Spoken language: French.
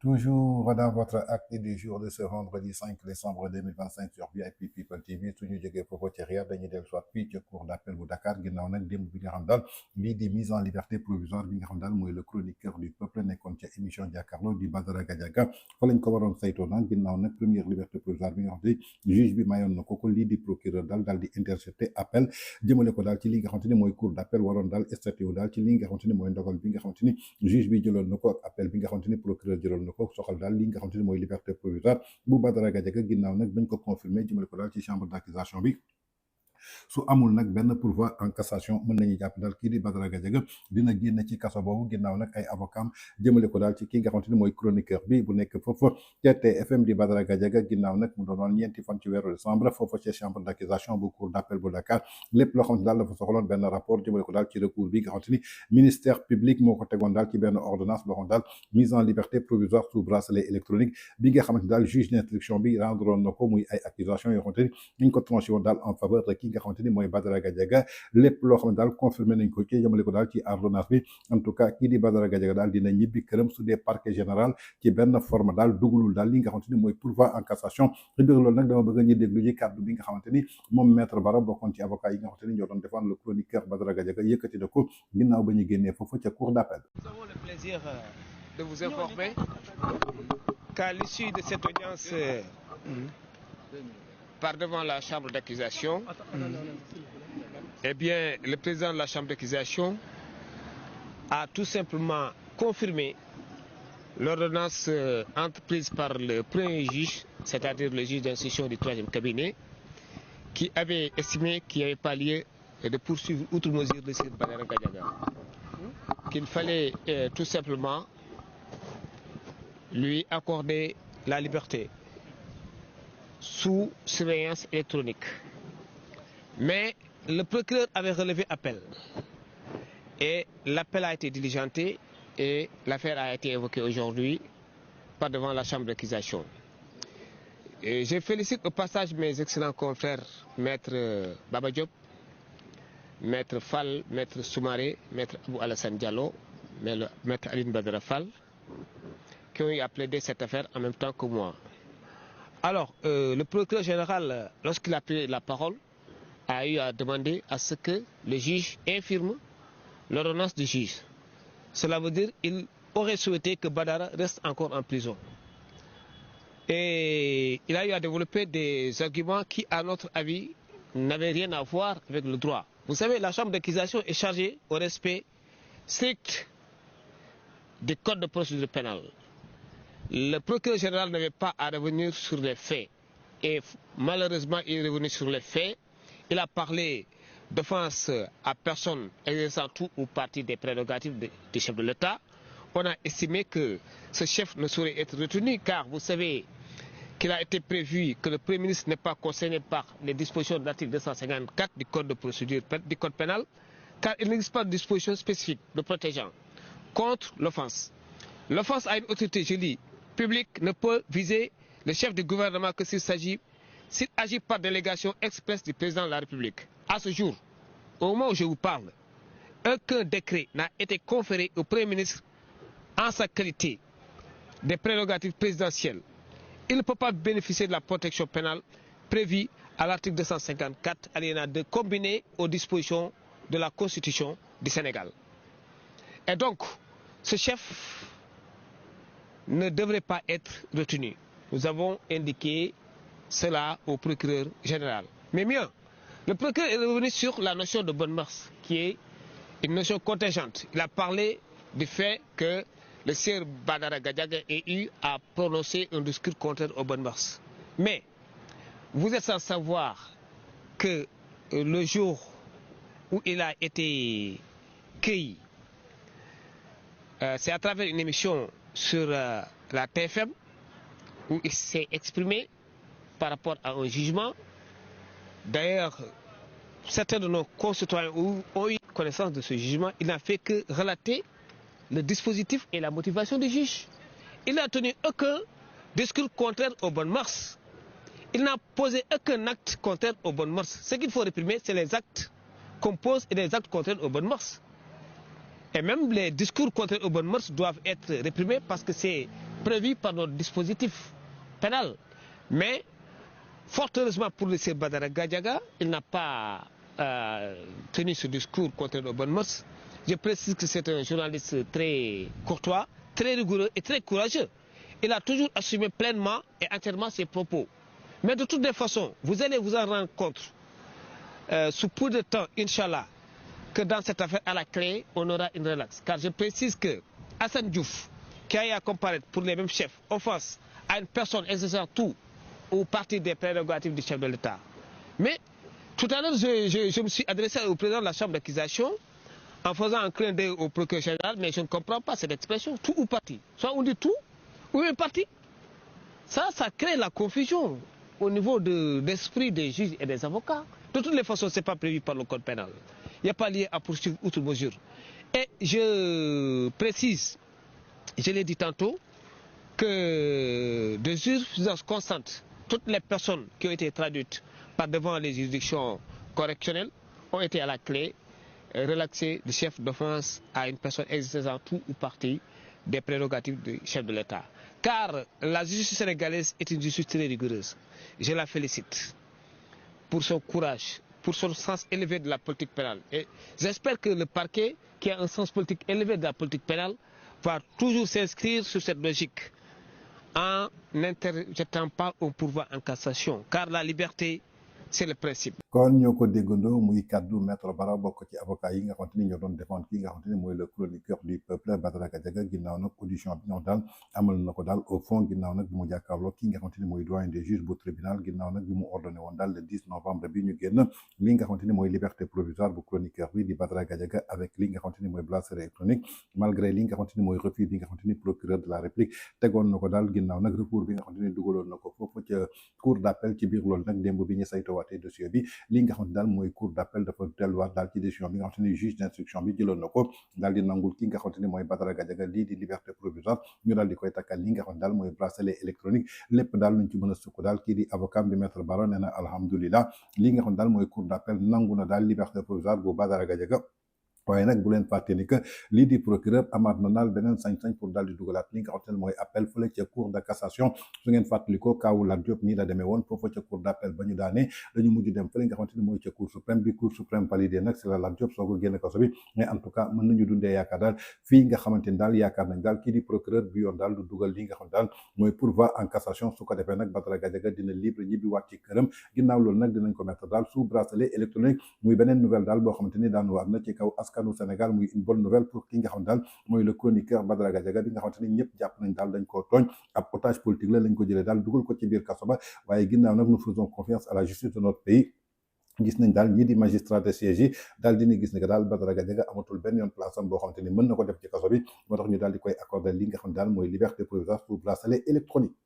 Toujours dans votre acte du jour de ce vendredi 5 décembre 2025 sur VIP People TV suñu jógee foofu ci Riyad dañuy dellu soit fii ci cour d'appel bu Dakar ginnaaw nag démb bi nga xam daal lii di mise en liberté provisoire bi nga xam daal mooy le chroniqueur du peuple nekkoon ca émission jàkkaarloo di Badara Gadiaga fa lañ ko waroon saytoo nag ginnaaw nag première liberté provisoire bi nga xam ne juge bi mayoon na ko lii di procureur daal di intercepté appel jëmale ko daal ci li nga xamante ni mooy cour d'appel waroon daal statué wu daal ci li nga xamante ni mooy ndogal bi nga xamante ni juge bi jëloon na ko ak appel bi nga xamante ni procureur jëloon ko soxal daal li nga xamante ni mooy liberté provisoire bu Badara Gadiaga ginnaaw nag bañ ko confirmé jëmale ko daal ci chambre d'accusation bi su amul nag benn pourvoi en cassation mën nañu jàpp daal kii di Badara Gadiaga dina génn ci kaso boobu ginnaaw nag ay avocat jëmale ko daal ci ki nga xamante ni mooy chroniqueur bi bu nekk foofu ca TFM di Badara Gadiaga ginnaaw nag mu doonoon ñeenti fan ci weeru décembre foofu ci chambre d'accusation bu cour d'appel bu Dakar lépp loo xamante daal dafa soxloon benn rapport jëmale ko daal ci recours bi nga xamante ni ministère public moo ko tegoon daal ci benn ordonnance boo xam daal mise en liberté provisoire sous bracelet électronique bi nga xamante daal juge d'instruction bi rendroon na ko muy ay accusations yoo xamante ni ñu ko tranché woon daal en faveur de ki nga xamante ni mooy Badara Gadiaga lépp loo xam ne daal confirmé nañ ko ci jëmale ko daal ci ordonnance bi en tout cas kii di Badara Gadiaga daal dina ñibbi këram su dee parquet général ci benn forme daal dugalul daal li nga xamante ni mooy pourvoi en cassation ci biir loolu nag dama bëgg ñu déglu ji kàddu bi nga xamante ni moom maître Bara bokkoon ci avocat yi nga xamante ni ñoo doon défendre le chroniqueur Badara Gadiaga yëkkati na ko ginnaaw ba ñu génnee foofu ca cour d'appel. Nous avons le plaisir de vous informer qu'à l'issue de cette audience par devant la chambre d'accusation, eh bien, le président de la chambre d'accusation a tout simplement confirmé l'ordonnance entreprise par le premier juge, c'est-à-dire le juge d'instruction du 3e cabinet, qui avait estimé qu'il n'y avait pas lieu de poursuivre outre mesure le Sir Badara Gadiaga. Qu'il fallait tout simplement lui accorder la liberté sous surveillance électronique. Mais le procureur avait relevé appel et l'appel a été diligenté et l'affaire a été évoquée aujourd'hui par devant la chambre d'accusation. Je félicite au passage mes excellents confrères, maître Baba Diop, maître Fall, maître Soumaré, maître Abou Alassane Diallo, maître Aline Badara Fall, qui ont eu à plaider cette affaire en même temps que moi. Alors, le procureur général, lorsqu'il a pris la parole, a eu à demander à ce que le juge infirme l'ordonnance du juge. Cela veut dire qu'il aurait souhaité que Badara reste encore en prison. Et il a eu à développer des arguments qui, à notre avis, n'avaient rien à voir avec le droit. Vous savez, la chambre d'accusation est chargée au respect strict du code de procédure pénale. Le procureur général n'avait pas à revenir sur les faits. Et malheureusement, il est revenu sur les faits. Il a parlé d'offense à personne exerçant tout ou partie des prérogatives du chef de l'État. On a estimé que ce chef ne saurait être retenu car vous savez qu'il a été prévu que le Premier ministre n'est pas concerné par les dispositions de l'article 254 du Code de procédure du Code pénal, car il n'existe pas de disposition spécifique de protégeant contre l'offense. L'offense à une autorité, je dis, publique ne peut viser le chef du gouvernement que s'il agit par délégation expresse du président de la République. À ce jour, au moment où je vous parle, aucun décret n'a été conféré au Premier ministre en sa qualité des prérogatives présidentielles. Il ne peut pas bénéficier de la protection pénale prévue à l'article 254 alinéa 2 combiné aux dispositions de la Constitution du Sénégal. Et donc, ce chef ne devrait pas être retenu. Nous avons indiqué cela au procureur général. Mais mieux, le procureur est revenu sur la notion de bonne mœurs, qui est une notion contingente. Il a parlé du fait que le sieur Badara Gadiaga ait eu à prononcer un discours contraire aux bonnes mœurs. Mais vous êtes sans savoir que le jour où il a été cueilli, c'est à travers une émission sur la TFM où il s'est exprimé par rapport à un jugement. D'ailleurs, certains de nos concitoyens ont eu connaissance de ce jugement. Il n'a fait que relater le dispositif et la motivation du juge. Il n'a tenu aucun discours contraire aux bonnes mœurs. il n'a posé aucun acte contraire aux bonnes mœurs. Ce qu'il faut réprimer, c'est les actes qu'on pose et les actes contraires aux bonnes mœurs. Et même les discours contraires aux bonnes mœurs doivent être réprimés parce que c'est prévu par notre dispositif pénal. Mais, fort heureusement pour le Sir Badara Gadiaga, il n'a pas tenu ce discours contraire aux bonnes mœurs. Je précise que c'est un journaliste très courtois, très rigoureux et très courageux. Il a toujours assumé pleinement et entièrement ses propos. Mais de toutes les façons, vous allez vous en rendre compte sous peu de temps, Inch'Allah, que dans cette affaire à la clé, on aura une relaxe. Car je précise que Hassan Diouf, qui a eu à comparaître pour les mêmes chefs, offense à une personne exerçant tout ou partie des prérogatives du chef de l'État. Mais tout à l'heure, je me suis adressé au président de la Chambre d'accusation en faisant un clin d'œil au procureur général, mais je ne comprends pas cette expression, tout ou partie. Soit on dit tout, ou une partie. Ça crée la confusion au niveau d'esprit des juges et des avocats. De toutes les façons, ce n'est pas prévu par le code pénal. Il n'y a pas lié à poursuivre outre mesure. Et je précise, je l'ai dit tantôt, que de jurisprudence constante, toutes les personnes qui ont été traduites par devant les juridictions correctionnelles ont été à la clé relaxées du chef d'offense à une personne exerçant tout ou partie des prérogatives du chef de l'État. Car la justice sénégalaise est une justice très rigoureuse. Je la félicite pour son courage, pour son sens élevé de la politique pénale. Et j'espère que le parquet, qui a un sens politique élevé de la politique pénale, va toujours s'inscrire sur cette logique en n'interjetant pas un pourvoi en cassation. Car la liberté, c'est le principe. kon ñoo ko déggandoo muy kaddu maître Bara bokk ci avocat yi nga xamante ni ñoo doon défendre ki nga xamante ni mooy le chroniqueur du peuple Badara Gadiaga ginnaaw nag audition bi nga xam daal amal na ko daal au fond ginnaaw nag bi mu jàkkaarloo ki nga xamante ni mooy doyen des juges bu tribunal ginnaaw nag bi mu ordonné woon daal le 10 novembre bi ñu génn li nga xamante ni mooy liberté provisoire bu chroniqueur bi di Badara Gadiaga avec li nga xamante ni mooy bracelet électronique malgré li nga xamante ni mooy refus bi nga xamante ni procureur de la république tegoon na ko daal ginnaaw nag recours bi nga xamante ni dugaloon na ko foofu ca cour d'appel ci biir loolu nag démb bi ñu saytowaatee dossier bi li nga xamante daal mooy cour d'appel dafa delluwaat daal ci décision bi nga xamante ni juge d'instruction bi jëloon na ko daal di nangul ki nga xamante ni mooy Badara Gadiaga lii di liberté provisoire ñu daal di koy takkal li nga xamante daal mooy bracelet électronique lépp daal luñ ci mën a sukk daal kii di avocat bi maître Bara nee na alhamdulilah li nga xamante daal mooy cour d'appel nangu na daal liberté provisoire bu Badara Gadiaga waaye nag bu leen fàtte ni que lii di procureur amaat na daal beneen sañ-sañ pour daal di dugalaat li nga xamante ne mooy appel fële ca cour de cassation su ngeen fàttalikoo kaawu Lat Diop nii la demee woon foofu ca cour d'appel ba ñu daanee dañu mujj dem fële nga xamante ne mooy ca cour suprême bi cour suprême validé nag c'est la Lat Diop soo ko génne kaso bi mais en tout cas mën nañu dundee yaakaar daal fii nga xamante ni daal yaakaar nañ daal kii di procureur bi yoon daal du dugal li nga xam daal mooy pourvoi en cassation su ko defee nag Badara Gadiaga dina libre ñibbi waat ci këram ginnaaw loolu nag dinañ ko mettre daal sous bracelet électronique muy beneen nouvelle daal boo xamante ni daan waat na ci kaw askanu Sénégal muy une bonne nouvelle pour ki nga xam daal mooy le chroniqueur Badara Gadiaga bi nga xamante ni ñëpp jàpp nañ daal dañ koo tooñ ab otage politique la lañ ko jëlee daal dugal ko ci biir kaso ba waaye ginnaaw nag nous faisons confiance à la justice de notre pays gis nañ daal ñii di magistrat de siège yi daal dina gis ne que daal Badara Gadiaga amatul benn yoon place am boo xamante ni mën na ko def ci kaso bi moo tax ñu daal di koy accorder li nga xam daal mooy liberté provisoire sous bracelet électronique